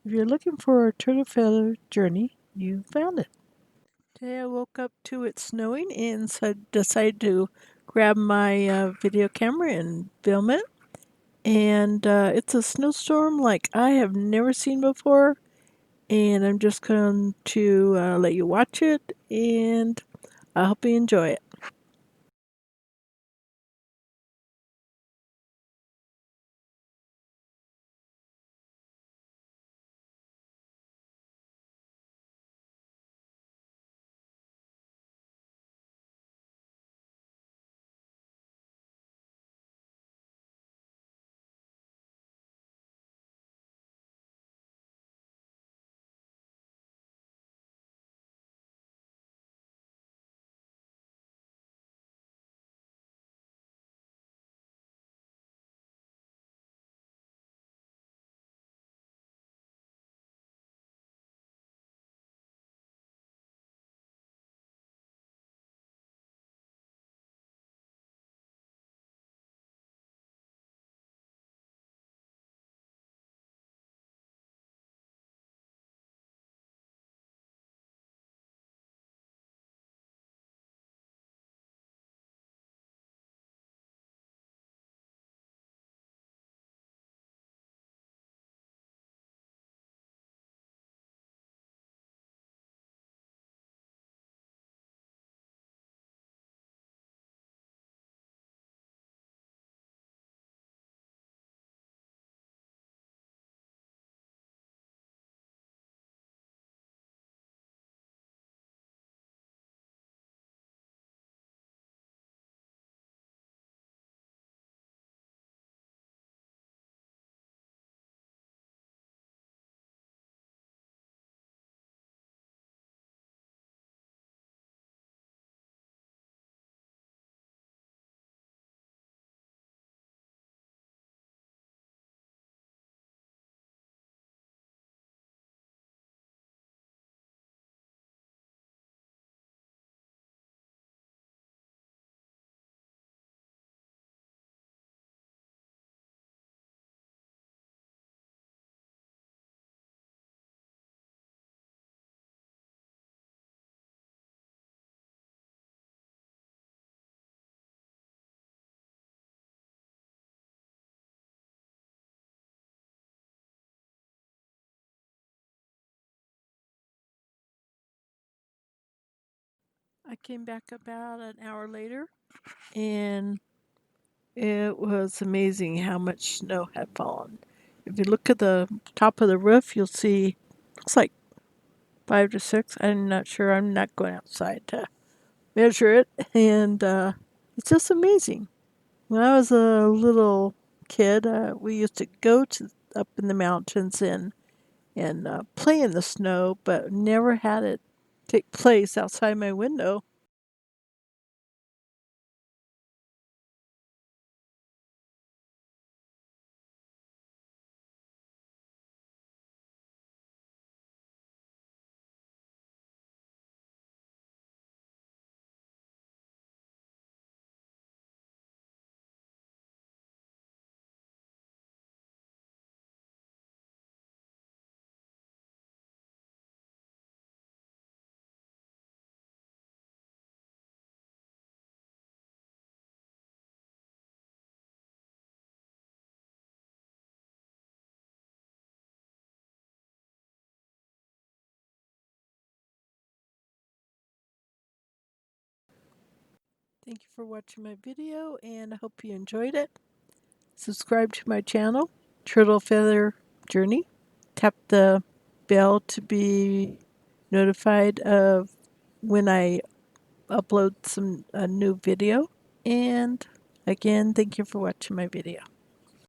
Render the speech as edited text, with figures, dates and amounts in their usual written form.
If you're looking for a turtle feather journey, you found it. Today I woke up to it snowing and so I decided to grab my video camera and film it. And it's a snowstorm like I have never seen before. And I'm just going to let you watch it, and I hope you enjoy it. I came back about an hour later, and it was amazing how much snow had fallen. If you look at the top of the roof, you'll see looks like 5 to 6. I'm not sure. I'm not going outside to measure it, and it's just amazing. When I was a little kid, we used to go to up in the mountains and play in the snow, but never had it take place outside my window. Thank you for watching my video, and I hope you enjoyed it. Subscribe to my channel, Turtle Feather Journey. Tap the bell to be notified of when I upload some a new video. And again, thank you for watching my video.